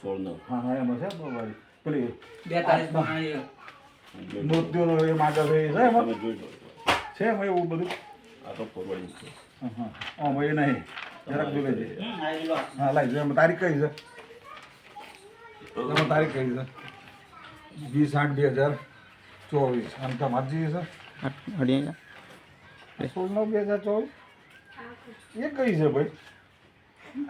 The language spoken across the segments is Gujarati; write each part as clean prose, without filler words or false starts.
16 હા હા એમાં છે વાળી પેલી 2 તારીખ મૃત્યુનો એ માગે છે એ છે એમાં તમે જોઈ લો છે એમાં એવું બધું આ તો ફોરવર્ડિંગ છે હા હા એ નહીં જરાક જોઈ લેજે આવી લો હા લાઈ એમાં તારીખ કઈ છે એમાં તારીખ કઈ છે 20/8/2024 આમ તો માજી છે 16/9/2024 એ કઈ છે ભાઈ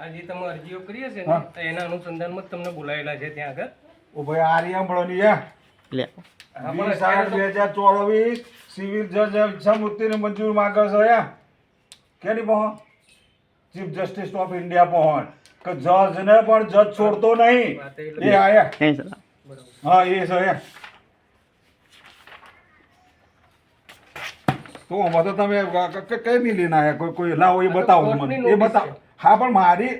આ જે તમે અરજીઓ કરી હશે હા. ને તો એના અનુસંધાનમાં જ તમને બોલાયેલા છે ત્યાં આગળ. ઓ ભાઈ આર્યા મળવાની યા લે હા, પણ અત્યારે તો 20/8/2024 સિવિલ જજ ઈચ્છામૃતિની મંજૂરી માંગે છે યા કેની પહોંચ ચીફ જસ્ટિસ ઓફ ઇન્ડિયા પહોંચ કે જજને પણ જજ છોડતો નહીં વાત એ એ આયા નહીં સર બરોબર. હા એ છે યા તો આમાં તો તમે કઈ નહીં લઈને આયા કોઈ લાવો એ આ તો બતાવો કોર્ટની મને એ નોટિસ બતાવો છે. હા પણ મારી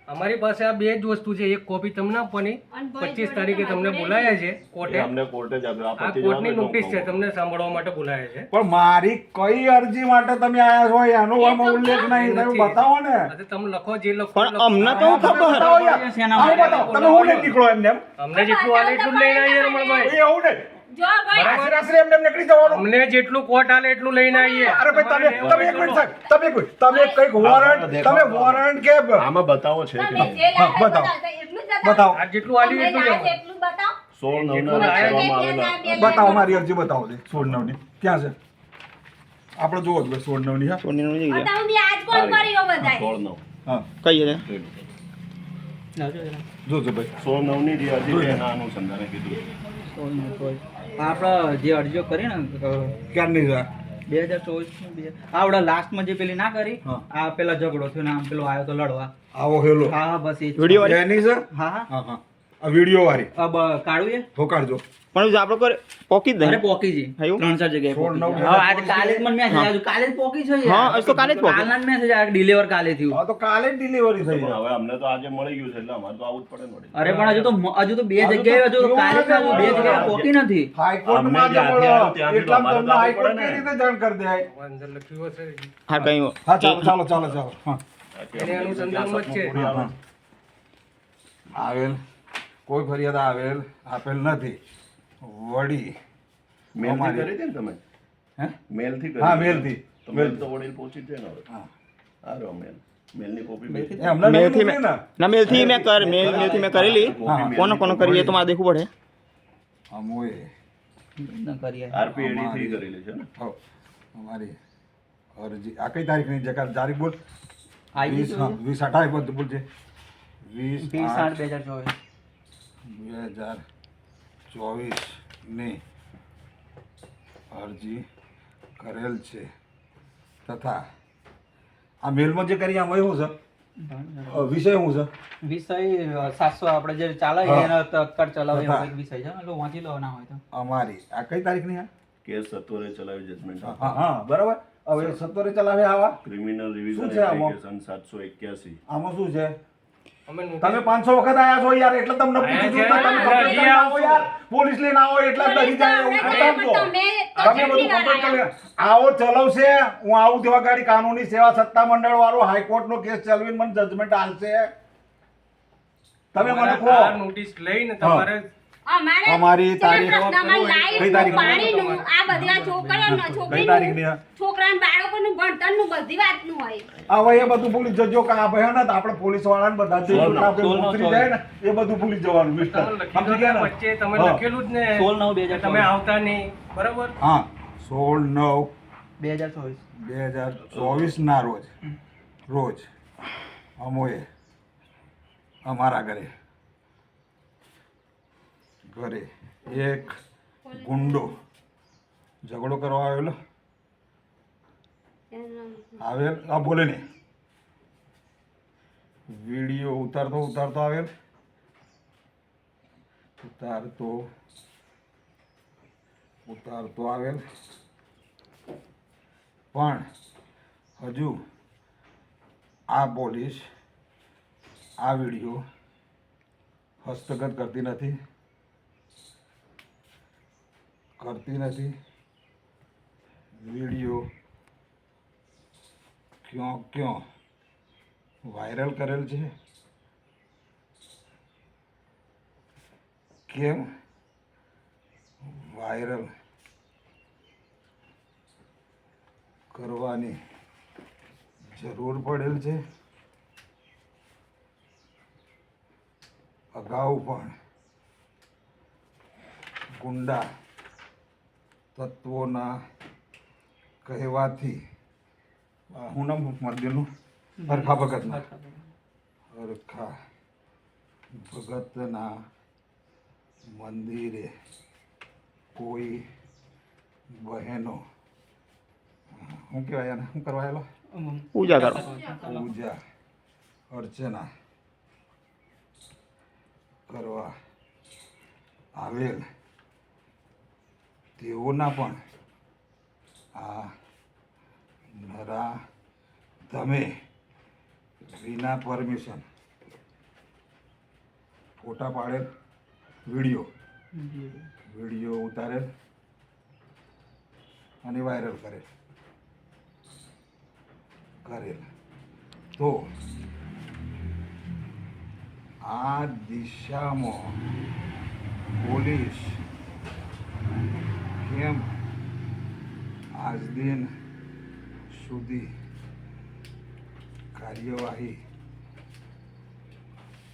અમારી પાસે આ બે જ વસ્તુ છે. એક કોપી તમને આપવાની 25 તારીખે તમને બોલાયા છે કોર્ટે. એ અમને કોર્ટે જ આપ્યો આ આપત્તિ કોર્ટની જવાબ નોટિસ છે, તમને સાંભળવા માટે બોલાયા છે. પણ મારી કઈ અરજી માટે તમે આયા છો એનો આમાં ઉલ્લેખ નહીં તમે નથી. બતાવો ને આ તો તમે લખો જે લખો પણ લખો. અમને તો તમે ખબર બતાવો યાર. આવું બતાવો. તમે હું લઈને નીકળો એમને એમ? અમને જેટલું હાલે એટલું જ લઈને આવીએ રમણભાઈ. એ એવું નહીં. જો ભાઈ આશરે આશરે એમને એમ નીકળી જવાનું. અમને જેટલું કોર્ટ હાલે એટલું લઈને આવીએ. અરે ભાઈ તમે એક મિનિટ સાહેબ, તમે એક મિનિટ. તમે કંઈક વોરંટ તમે વોરંટ કે આમાં બતાવો છે કે તમે નહીં? જે હા, લાગે બતાવો. બતાવો. એટલું જ બતાવો. આ જેટલું હાલ્યું અમને એટલું જ લાગે અમારે. એટલું બતાવો. 16/9 ના કરવામાં આવેલા બતાવો મારી અરજી બતાવો છે 16/9 ની ક્યાં છે આપણે જોવો જ ભાઈ 16/9 ની હા સોની નું જગ્યા બતાવો મેં આજ કોલ કર્યો બધાય 16/9 હા કઈ છે જોઈ લો. જોજો ભાઈ 16/9 ની જે અરજી છે એના અનુસંધાને કીધું આપણે જે અરજીઓ કરી ને ક્યારની છે 2024 આવડા લાસ્ટમાં જે પેલી ના કરી હા. આ પેલા ઝઘડો થયો ને આમ પેલો આવ્યો તો લડવા આવો હેલો હા હા બસ એ જ. વિડીયો વાળી એની છે હા હા હા હા આ વિડિયો વાળી અબ કાઢું એ ઠોકાડજો પણ જો આપણે કરે પોકી જ અરે દે પોકી જી થયું? 3-4 જગ્યાએ પોકી 16/9 જી. હા આજે કાલે જ મને મેસેજ આવ્યો કાલે જ પોકી છે હા, આજ તો કાલે જ પોકી. કાલના જ મેસેજ આવ્યો ડિલિવર કાલે થયું હા તો કાલે જ ડિલિવરી થઈ પણ હવે અમને તો આજે મળી ગયું છે એટલે અમારે તો આવું જ પડે ને વળી. અરે પણ હજુ તો બે હજુ તો જગ્યાએ હજુ તો કેવું કાલે જ છે? બે જગ્યાએ પોકી નથી હાઈકોર્ટ અમને માં જ જ્યાંથી આવ્યો ત્યાંથી તો એટલા અમારે તો તમને આવવું હાઈકોર્ટ પડે કઈ ને. રીતે જાણ કરી દે અંદર લખ્યું હશે. હા કઈ હા ચાલો ચાલો ચાલો ચાલો હા એને અનુસંધાનમાં જ છે. પૂરી આવે. આવેલ કોઈ ફરિયાદ આવેલ આપેલ નથી વડી મેલ થી અમારી- કરી હતી ને તમે હે મેલ થી કરી હા, હતી? મેલથી. તો મેલ તો વડીલ પહોંચી જ જાય ને હવે હા આ રહ્યો મેલ મેલની કોપી એ હમણાં નહીં મેલથી મોકલી ને ના મેલથી મેં કર મેલથી મેં કરેલી હા. કોનો કોનો કરીએ તો મારે દેખવું પડે અમોએ ન કરીએ આરપીએડી થી કરેલી છે ને હો અમારી અરજી આ કઈ તારીખની છે કાલ તારીખ બોલ આવી 20 હા 20/8 બધું બોલજે 20/8/2024 2024 ની અરજી કરેલ છે તથા આ મેલમાં જે કરી આમાં શું છે વિષય શું છે વિષય 700 આપણે જે ચાલે હા. એનો તત્કાળ ચલાવે એવો તથા. કંઈક વિષય છે એટલે વાંચી લો ના હોય તો અમારી આ કઈ તારીખની આ કેસ સત્વરે ચલાવી જજમેન્ટ હા હા બરાબર હવે સત્વરે ચલાવે આવા ક્રિમિનલ રિવિઝન શું છે આમાં? એપ્લિકેશન 781 આમાં શું છે અમે notice- તમે 500 વખત આયા છો યાર એટલે તમને પૂછું છું આયા તમે છે, complaint હજી કરીને આવો આવશું. યાર પોલીસ લઈને આવો એટલે ડરી જાય એવું અરે, બતાવજો. પણ તમે તો તમે બધું કેટલી વાર complaint આયા? કરીને આવો ચલાવશે હું આવું તેવા ગાડી કાનૂની સેવા સત્તા મંડળ વાળો હાઈકોર્ટ નો કેસ ચલાવીને મને જજમેન્ટ આલશે તમે મને કહો આ નોટિસ લઈને તમારે અમારે અમારી છે ને તારીખ- પ્રશ્નમાં કઈ લાઈટનું, તારીખ? પાણીનું, આ બધી આ છોકરાઓનું, કઈ છોકરીનું, તારીખની આ? છોકરાના બાળકોનું ભણતરનું બધી વાતનું હોય. હવે એ બધું ભૂલી જજો કે આ ભાઈ ને આપણે પોલીસ વાળાને બધા જે સોળનો, આપણે સોળનો, ઉતરી જાય ને એ બધું ભૂલી જવાનું મિસ્ટર તમે સમજી ગયા લખેલું ને? વચ્ચે તમે હા. લખેલું જ ને 16/9/2024. તમે આવતા નહીં બરાબર. હા 16/9 2024 2024 ના રોજ અમોએ અમારા ઘરે એક ગુંડો ઝઘડો કરવા આવેલ આ બોલે ને વિડીયો ઉતારતો આવેલ ઉતારતો આવેલ પણ હજુ આ પોલીસ આ વિડીયો હસ્તગત કરતી નથી વિડીયો ક્યાં વાયરલ કરેલ છે કેમ વાયરલ કરવાની જરૂર પડેલ છે? અગાઉ પણ ગુંડા તત્વોના કહેવાથી હું નામ મંદિરનું હરખા ભગતના હરખા ભગતના મંદિરે કોઈ બહેનો શું કહેવાય એને શું કરવા આવેલો? પૂજા કરો. પૂજા અર્ચના કરવા આવેલ તેઓના પણ આ નરાધમે વિના પરમિશન ફોટા પાડેલ, વિડીયો ઉતારેલ અને વાયરલ કરેલ તો આ દિશામાં પોલીસ કેમ આજ દિન સુધી કાર્યવાહી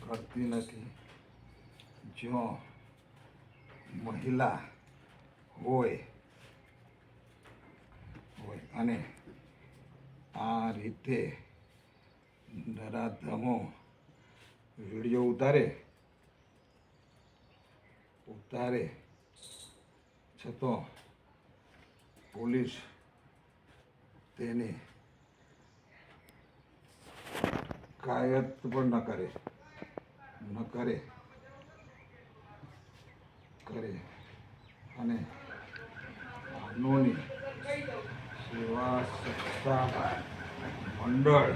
કરતી નથી? જો મહિલા હોય અને આ રીતે નરાધમો વિડીયો ઉતારે છતાં પોલીસ તેને કાયદ પણ ન કરે અને કાનૂની સેવા સત્તા મંડળ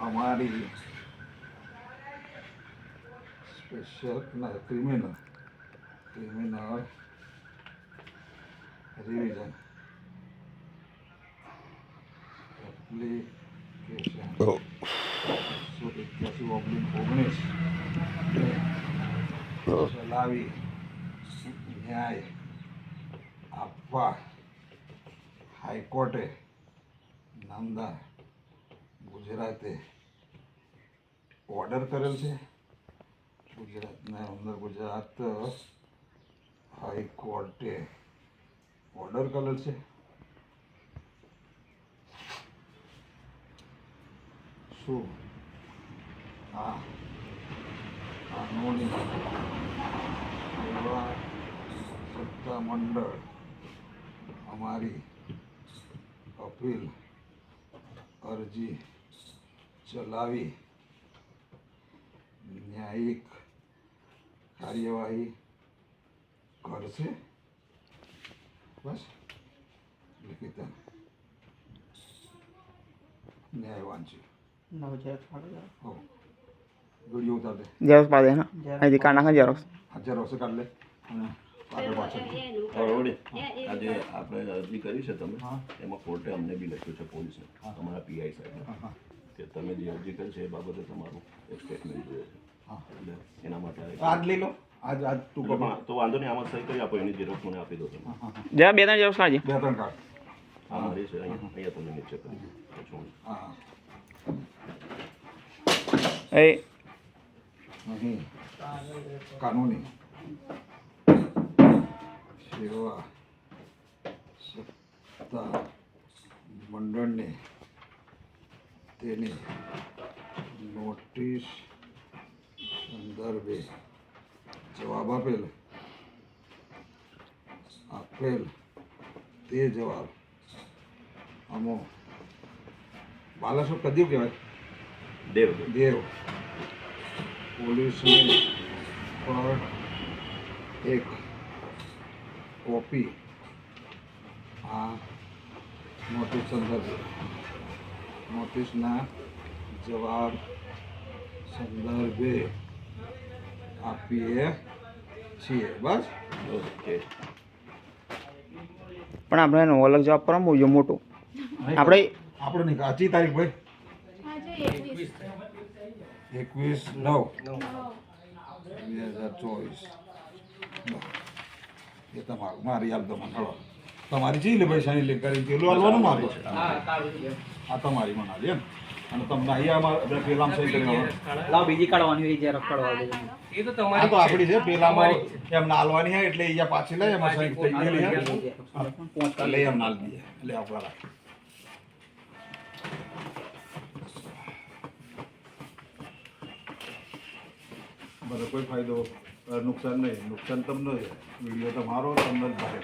અમારી સ્પેશિયલ ક્રિમિનલ રિવિઝન એપ્લિકેશન 181/19 ચલાવી ન્યાય આપવા હાઈકોર્ટે નામદાર ગુજરાતે ઓર્ડર કરેલ છે. ગુજરાત હાઈકોર્ટે ઓર્ડર કરેલ છે. શું આ કાનૂની સેવા સત્તા મંડળ અમારી અપીલ અરજી ચલાવી ન્યાયિક કાર્યવાહી કરશે? બસ લિખિત ન્યાય વાંચ્યું. હો વિડીયો ઉતાર દે. ઝેરોક્સ પાડી દે ને અહીંથી કાઢ નાખે ઝેરોક્સ. ઝેરોક્સ કાઢ લે અને આગળ પાછળ. હવે આજે આપણે અરજી કરી છે તમે, એમાં કોર્ટે અમને બી લખ્યું છે પોલીસને, તમારા પીઆઈ સાહેબને, કે તમે જે અરજી કરી છે એ બાબતે તમારું એક સ્ટેટમેન્ટ જોઈએ છે. એટલે એના માટે આજ લઈ લો. આજ ટૂંકમાં તો વાંધો નહીં, આમાં સહી કરી આપો, એની ઝેરોક્સ મને આપી દો તમે. જરા 2-3 ઝેરોક્સ કાઢજે. 2-3 કાર્ડ. હા મારી છે, અહીંયા તમે નીચે કરી પછી હા એ અહીં કાનૂની સેવા સત્તા મંડળને તેની નોટિસ સંદર્ભે જવાબ આપેલ તે જવાબ અમો બાલાસો કદ્યું કહેવાય દેવ પોલીસને પણ એક કોપી આ નોટિસ સંદર્ભે નોટિસના જવાબ સંદર્ભે આપીએ છીએ. બસ ઓકે. પણ આપણે એનો અલગ જવાબ કરો બહુ મોટો. આપણે નહીં કાચી તારીખ ભાઈ 21/9/2024 એ તમારું મારી હાલ તમારે હળો તમારી ચી લે પૈસા ની લે કરી પેલું હાલવાનું મારું હા કાઢું છું. આ તમારી મનાલી એમ અને તમને અહીંયા અમારે પેલામાં સહી કરી દેવાનું. લાવ બીજી કાઢવાની હોય જ્યારે કાઢવા દે. એ તો આ તમારી તો આપણી છે પેલામાં એમ નાલવાની હે એટલે અહીંયા પાછી લઈ એમાં સહી થઈ ગયેલી હે એટલે એમ નાલ દઈએ એટલે આપણા રાખીએ. બધો કોઈ ફાયદો નુકસાન નહીં નુકસાન તમને છે વિડીયો તમારો તમને જ ભારે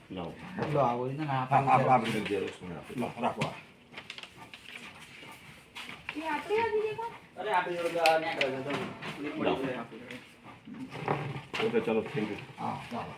લાવો લો આવો છે ને આપણી ઝેરોક્ષ મને આપી દો. રાખવા એ આપણે આપી દે કોણ? અરે આપી જોડે ન્યા કરે છે તો. ઓકે ચાલો થેન્ક યુ હા ચાલો